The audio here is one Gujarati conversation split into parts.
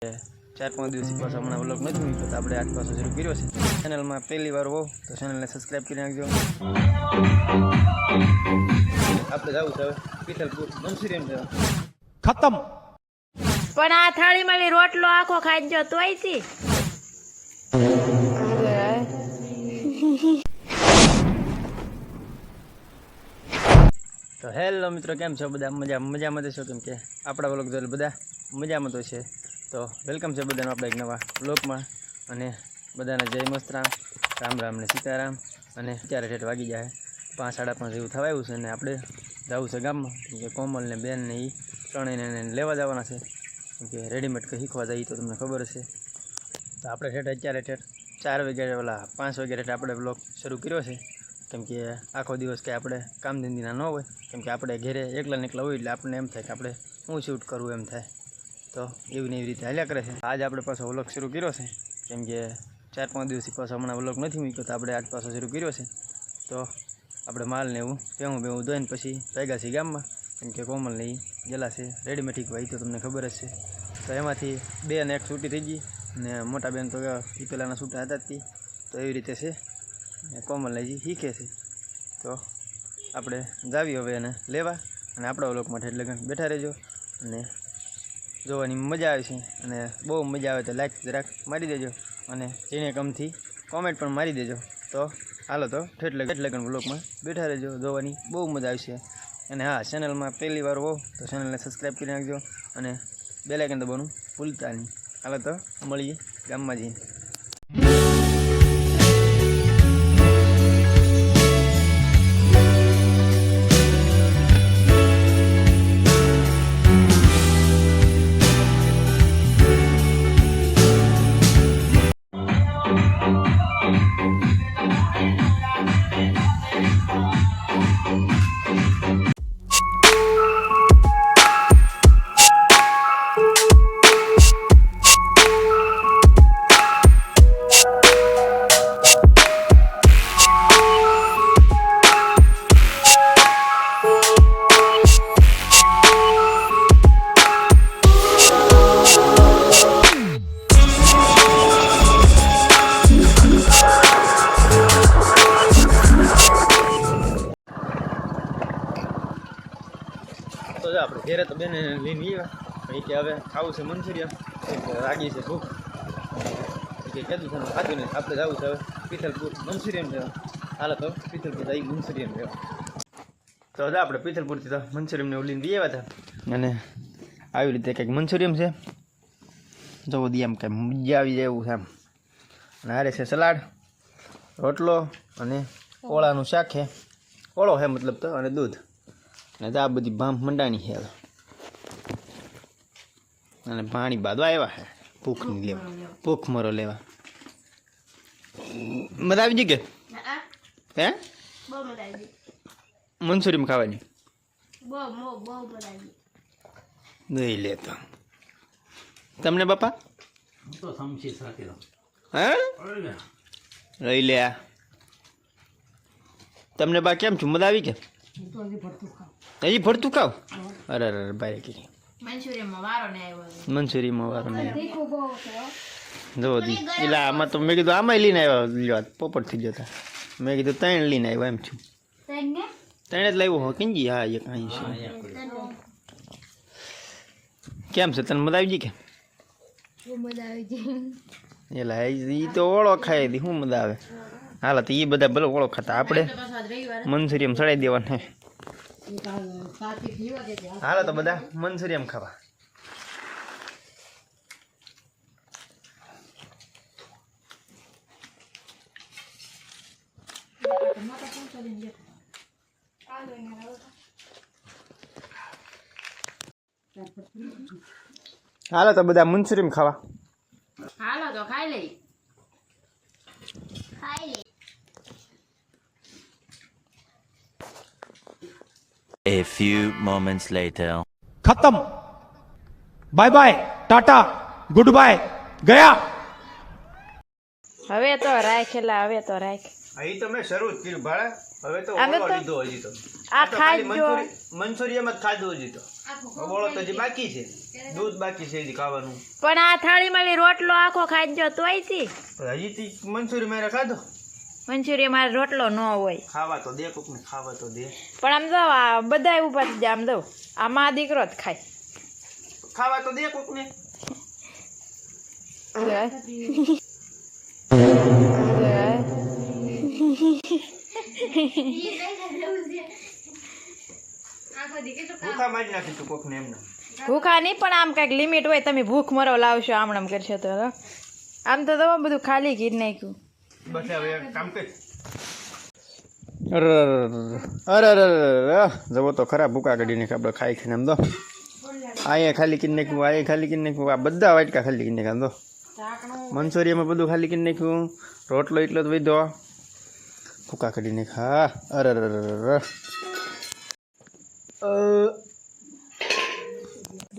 4-5 દિવસથી પાછો હમણાં વ્લોગ નથી મૂક્યો તો આપણે આજ પાછો શરૂ કર્યો છે. ચેનલમાં પહેલી વાર હો તો ચેનલને સબસ્ક્રાઈબ કરી નાખજો. આપણે જવું છે હવે પીથલપુર મંચુરિયન જવા. ખતમ. પણ આ થાળીમાં રોટલો આખો ખાઈ ગયો તોય થી તો હેલો મિત્રો, કેમ છો બધા? મજામાં તો છો? કેમ કે આપણા વ્લોગ જોઈ બધા મજામાં તો છે. તો વેલકમ છે બધાનું આપણા એક નવા વ્લોગમાં. અને બધાને જય મસ્તરામ, રામ રામ ને સીતારામ. અને અત્યારે ઠેઠ વાગી જાય 5-5:30 જેવું થવા આવ્યું છે. અને આપણે જવું છે ગામમાં, કેમ કે કોમલ ને બેન ને એ ત્રણેયને લેવા જવાના છે. કેમ કે રેડીમેડ કંઈ શીખવા જઈએ તો તમને ખબર હશે. તો આપણે અત્યારે 4 વાગ્યા 5 વાગ્યા આપણે વ્લોગ શરૂ કર્યો છે. કેમ કે આખો દિવસ કંઈ આપણે કામ ધંધીના ન હોય, કેમ કે આપણે ઘરે એકલા હોય એટલે આપણને એમ થાય કે આપણે શું શૂટ કરવું એમ થાય. તો એવી રીતે હાલ્યા કરે છે. આજ આપણે પાછો વ્લોગ શરૂ કર્યો છે. કેમ કે 4-5 દિવસથી પાછો હમણાં વ્લોગ નથી મૂક્યો તો આપણે આજ પાછો શરૂ કર્યો છે. તો આપણે માલને એવું ભેવું ધોઈને પછી ભેગા છીએ ગામમાં. કેમ કે કોમલને એ ગયેલા છે રેડીમેડ શીખવા, એ તો તમને ખબર જ છે. તો એમાંથી 2 ને 1 છૂટી થઈ ગઈ, અને મોટા બેન તો એ પહેલાંના છૂટા હતા જ તે. તો એવી રીતે છે, કોમલને જે શીખે છે. તો આપણે જાવી હવે એને લેવા, અને આપણા વ્લોગ માટે એટલે બેઠા રહેજો. અને જોવાની મજા આવે છે, અને બહુ મજા આવે તો લાઈક જરાક મારી દેજો, અને જેને ગમથી કોમેન્ટ પણ મારી દેજો. તો હાલો તો ઠેઠ લગન વ્લોગમાં બેઠા રહેજો, જોવાની બહુ મજા આવશે. અને હા, ચેનલમાં પહેલી વાર હો તો ચેનલને સબસ્ક્રાઈબ કરી નાખજો, અને બેલ આઇકન દબાવવાનું ભૂલતા નહીં. હાલો તો મળીએ ગામમાં જઈને. તો આપણે ઘેરે તો બેને લઈને આવ્યા કે હવે ખાવું છે મંચુરિયન, રાગી છે ભૂખ કે કીધું છે ખાધું નહીં. આપણે જવું છે હવે પીથલપુર મંચુરિયન લેવા. હાલો તો પીથલપુર જઈ મંચુરિયન લેવા. તો આપણે પીથલપુરથી તો મંચુરિયનને લઈને બી આવ્યા હતા. અને આવી રીતે કંઈક મંચુરિયન છે, જોવો દી આમ કંઈ મજા આવી જાય એવું છે આમ. અને હારે છે સલાડ, રોટલો, અને ઓળાનું શાક છે, ઓળો છે મતલબ તો, અને દૂધ. અને આ બધી ભાંપ મંડાણી છે. અને પાણી બાદવા આવ્યા છે ભૂખની લેવા, ભૂખ મરો લેવા. મજા આવી ગઈ કે હે મંચુરિયન ખાવાની? દઈ લે તો તમને બાપા હે લઈ લે. તમને બા કેમ છું? મજા આવી કે? હજી ભરતું ખાવ? અરે ભાઈ કે મંચુરિયનમાં વારો ને જો દી એટલે આમાં તો મેં કીધું આમાં લઈને આવ્યા, પોપટ થઈ જતા. મેં કીધું 3 લઈને આવ્યા એમ છું. 3 જ લાવ્યો હો કિંજી? હા, એક અહીં છે. કેમ છે, તને મજા આવી ગઈ કે? એલા એ તો ઓળો ખાઈ દી, શું મજા આવે? હાલ તો એ બધા ભલે ઓળો ખાતા, આપણે મંચુરિયન ચડાવી દેવાના. હાલો તો બધા મંચુરિયન ખાવા. હાલો તો બધા મંચુરિયન ખાવા. હાલો તો ખાઈ લઈ. A few moments later. ખતમ. Bye bye, Tata, good bye, ગયા. હવે તો રાખેલા, હવે તો રાખ. અહીં તો મેં શરૂ જ કર્યું ભાડા. હવે તો અમે ઓળો તો લીધો હજી તો. આ ખાઈ જો મંચુરિયન જ ખાધું હજી તો. બોલો તો હજી બાકી છે, દૂધ બાકી છે હજી ખાવાનું. પણ આ થાળીમાં રોટલો આખો ખાઈ જો તોય થી હજી થી મંચુરી મારે ખાધો. મંચુરિયન મારે રોટલો ન હોય. ખાવા તો દે કોકને, ખાવા તો દે. પણ આમ તો બધા ઉભા થઈ જાય. આમ તો આમાં દીકરો જ ખાય. ખાવા તો દે કોકને. ભૂખા મારી નાખી તું કોકને એમને. ભૂખા નહીં, પણ આમ કઈક લિમિટ હોય. તમે ભૂખ મરો લાવશો આમ કરશો તો આમ તો તમે બધું ખાલી કીધ નાખ્યું. બસ હવે એક કામ કર. અરે જવો તો ખરા ભૂકા કાઢીને આપણે ખાઈ ખાઈને આમ તો અહીંયા ખાલી કરી નાખ્યું, અહીંયા ખાલી કરી નાખ્યું, આ બધા વાટકા ખાલી કરી નાખ્યા. આમ તો મંચુરિયામાં બધું ખાલી કરી નાખ્યું, રોટલો એટલો જ વધો ભૂકા કાઢી નાખ્યા. અરે આપણે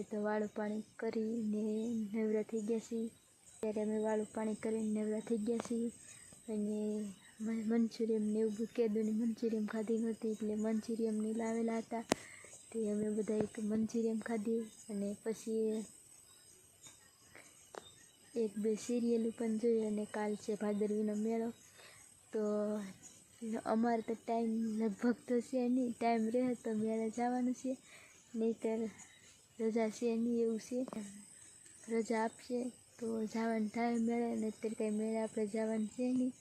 તો વાળું પાણી કરીને નવરા થઈ ગયા છીએ. ત્યારે અમે વાળું પાણી કરીને નવરા થઈ ગયા છીએ. અને મંચુરિયમ ને એવું કેદુની મંચુરિયમ ખાધી નહોતી, એટલે મંચુરિયમની લાવેલા હતા. તે અમે બધા એક મંચુરિયમ ખાધી. અને પછી એક બે સિરિયલું પણ જોયું. અને કાલ છે ભાદરવીનો મેળો, તો અમારે તો ટાઈમ લગભગ તો છે નહીં. ટાઈમ રહે તો મેળે જવાનું છે, નહીંતર રજા છે નહીં. એવું છે, રજા આપશે તો જવાનું થાય મેળે, અને અત્યારે કંઈ મેળે આપણે જવાનું છે નહીં.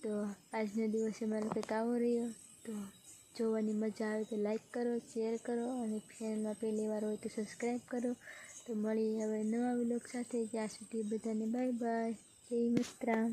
તો આજનો દિવસ અમારો કંઈક આવો રહ્યો. તો જોવાની મજા આવે તો લાઈક કરો, શેર કરો, અને ચેનલમાં પહેલી વાર હોય તો સબસ્ક્રાઈબ કરો. તો મળીએ હવે નવા વ્લોગ સાથે. ત્યાં સુધી બધાને બાય બાય. જય મિત્રામ.